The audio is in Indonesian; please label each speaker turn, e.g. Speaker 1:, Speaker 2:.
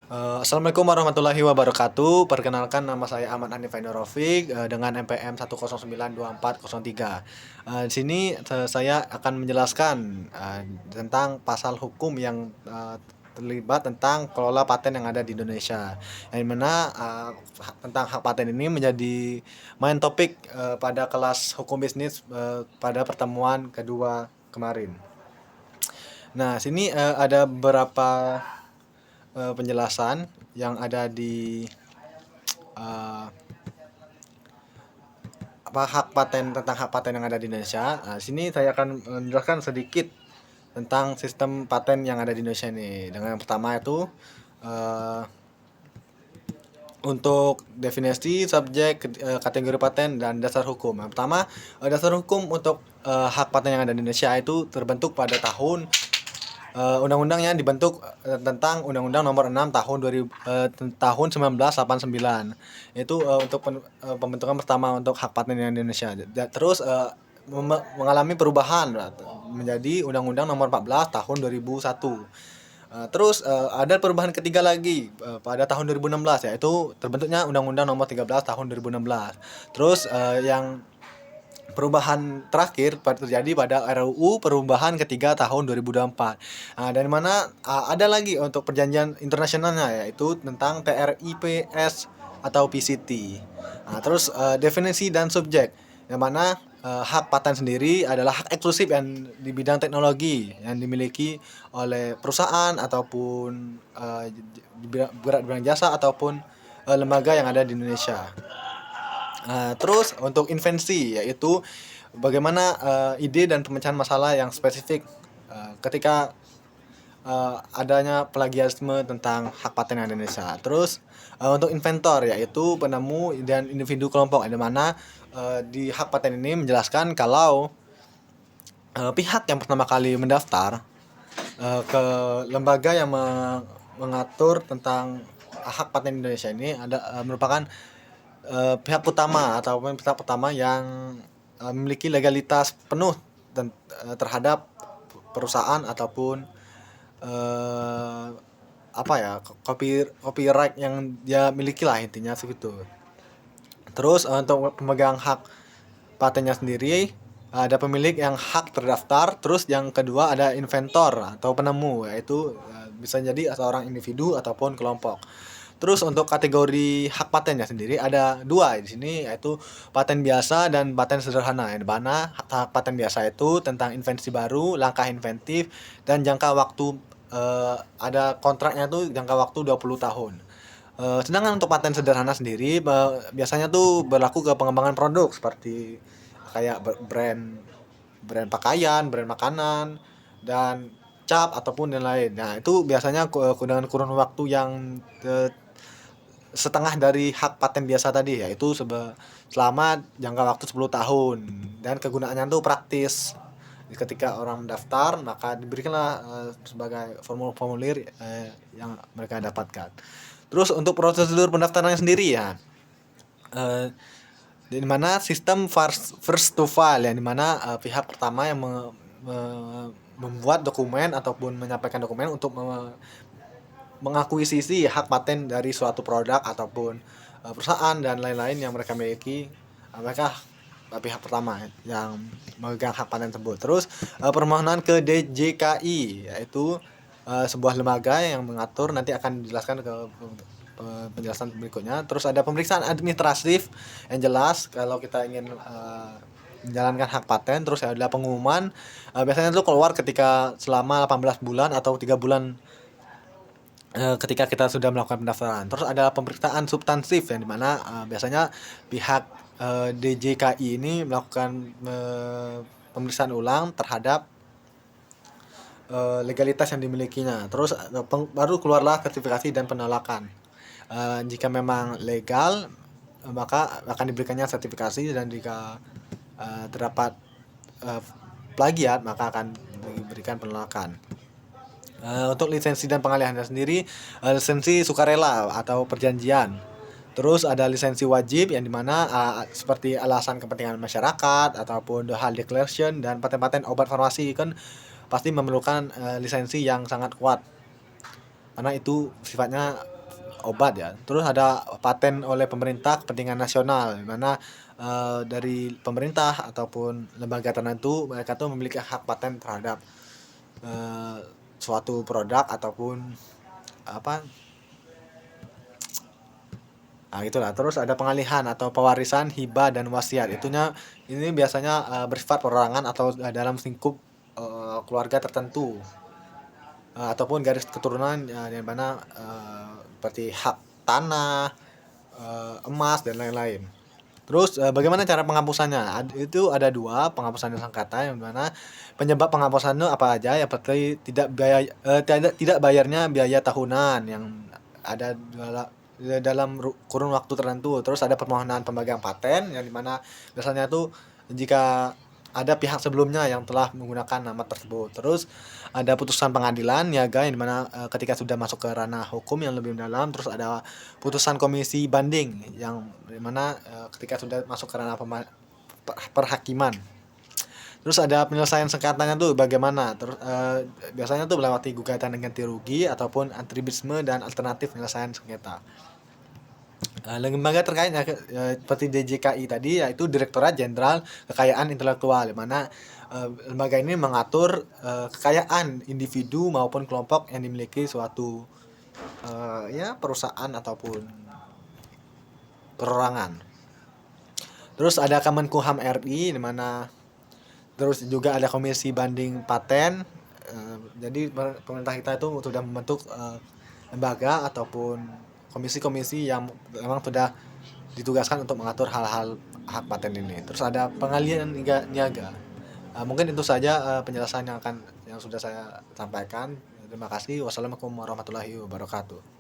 Speaker 1: Assalamualaikum warahmatullahi wabarakatuh. Perkenalkan nama saya Ahmad Hanif Ainurofik dengan NPM 1092403. Di sini saya akan menjelaskan tentang pasal hukum yang terlibat tentang kelola paten yang ada di Indonesia. Yang mana tentang hak paten ini menjadi main topik pada kelas hukum bisnis pada pertemuan kedua kemarin. Nah, sini ada beberapa penjelasan yang ada di uh, hak paten tentang hak paten yang ada di Indonesia. Nah, sini saya akan menjelaskan sedikit tentang sistem paten yang ada di Indonesia ini. Dengan yang pertama itu uh, untuk definisi, subjek, kategori paten dan dasar hukum. Yang pertama, dasar hukum untuk hak paten yang ada di Indonesia itu terbentuk pada tahun undang-undangnya dibentuk tentang Undang-Undang Nomor 6 tahun 1989. Itu untuk pembentukan pertama untuk hak paten di Indonesia. Terus mengalami perubahan menjadi Undang-Undang Nomor 14 tahun 2001. Terus ada perubahan ketiga lagi pada tahun 2016, yaitu terbentuknya Undang-Undang Nomor 13 tahun 2016. Terus yang perubahan terakhir terjadi pada RUU perubahan ketiga tahun 2024. Dari mana ada lagi untuk perjanjian internasionalnya, yaitu tentang TRIPS atau PCT. Terus definisi dan subjek, yang mana hak paten sendiri adalah hak eksklusif yang di bidang teknologi yang dimiliki oleh perusahaan ataupun di bidang jasa ataupun lembaga yang ada di Indonesia. Terus untuk invensi, yaitu bagaimana ide dan pemecahan masalah yang spesifik ketika adanya plagiarisme tentang hak paten yang Indonesia. Terus untuk inventor, yaitu penemu dan individu kelompok, di mana di hak paten ini menjelaskan kalau pihak yang pertama kali mendaftar ke lembaga yang mengatur tentang hak paten Indonesia ini merupakan pihak utama ataupun pihak pertama yang memiliki legalitas penuh terhadap perusahaan ataupun eh, apa ya, copyright yang dia miliki lah, intinya segitu. Terus untuk pemegang hak patennya sendiri ada pemilik yang hak terdaftar, terus yang kedua ada inventor atau penemu, yaitu bisa jadi seorang individu ataupun kelompok. Terus untuk kategori hak patennya sendiri ada dua di sini, yaitu paten biasa dan paten sederhana. Di mana hak paten biasa itu tentang invensi baru, langkah inventif, dan jangka waktu ada kontraknya tuh jangka waktu 20 tahun. Sedangkan untuk paten sederhana sendiri biasanya tuh berlaku ke pengembangan produk seperti kayak brand brand pakaian, brand makanan, dan cap ataupun dan lain. Nah, itu biasanya dengan kurun waktu yang setengah dari hak paten biasa tadi, yaitu selama jangka waktu 10 tahun, dan kegunaannya tuh praktis. Ketika orang mendaftar, maka diberikanlah sebagai formulir yang mereka dapatkan. Terus untuk prosedur pendaftarannya sendiri ya, eh, di mana sistem first to file, yang dimana pihak pertama yang membuat dokumen ataupun menyampaikan dokumen untuk mengakuisisi hak paten dari suatu produk ataupun perusahaan dan lain-lain yang mereka miliki. Mereka pihak pertama yang memegang hak paten tersebut. Terus permohonan ke DJKI, yaitu sebuah lembaga yang mengatur, nanti akan dijelaskan ke penjelasan berikutnya. Terus ada pemeriksaan administratif yang jelas kalau kita ingin menjalankan hak paten. Terus ada pengumuman, biasanya itu keluar ketika selama 18 bulan atau 3 bulan ketika kita sudah melakukan pendaftaran. Terus ada pemeriksaan substansif, yang dimana biasanya pihak DJKI ini melakukan pemeriksaan ulang terhadap legalitas yang dimilikinya. Terus baru keluarlah sertifikasi dan penolakan. Jika memang legal, maka akan diberikannya sertifikasi, dan jika terdapat plagiat, maka akan diberikan penolakan. Untuk lisensi dan pengalihannya sendiri, lisensi sukarela atau perjanjian. Terus ada lisensi wajib, yang dimana seperti alasan kepentingan masyarakat ataupun the hal declaration, dan paten-paten obat farmasi kan pasti memerlukan lisensi yang sangat kuat, karena itu sifatnya obat ya. Terus ada paten oleh pemerintah kepentingan nasional, di mana dari pemerintah ataupun lembaga tertentu mereka tuh memiliki hak paten terhadap eh, suatu produk ataupun apa. Nah, itulah. Terus ada pengalihan atau pewarisan, hibah dan wasiat. Ini biasanya bersifat perorangan atau dalam lingkup keluarga tertentu ataupun garis keturunan yang mana seperti hak tanah, emas dan lain-lain. Terus bagaimana cara penghapusannya? Itu ada dua penghapusan sengketa yang mana penyebab penghapusannya apa aja? Yang seperti tidak bayarnya biaya tahunan yang ada dalam kurun waktu tertentu. Terus ada permohonan pembagian paten yang dimana biasanya tuh jika ada pihak sebelumnya yang telah menggunakan nama tersebut. Terus ada putusan pengadilan niaga yang dimana ketika sudah masuk ke ranah hukum yang lebih mendalam. Terus ada putusan komisi banding yang dimana ketika sudah masuk ke ranah perhakiman. Terus ada penyelesaian sengketanya tuh bagaimana? Terus biasanya tuh melewati gugatan ganti rugi ataupun atribisme dan alternatif penyelesaian sengketa. Lembaga terkait seperti DJKI tadi yaitu Direktorat Jenderal Kekayaan Intelektual, di mana lembaga ini mengatur kekayaan individu maupun kelompok yang dimiliki suatu perusahaan ataupun perorangan. Terus ada Kemenkumham RI, di mana terus juga ada Komisi Banding Paten. Jadi pemerintah kita itu sudah membentuk lembaga ataupun komisi-komisi yang memang sudah ditugaskan untuk mengatur hal-hal hak paten ini. Terus ada pengalihan niaga. Mungkin itu saja penjelasan yang sudah saya sampaikan. Terima kasih. Wassalamualaikum warahmatullahi wabarakatuh.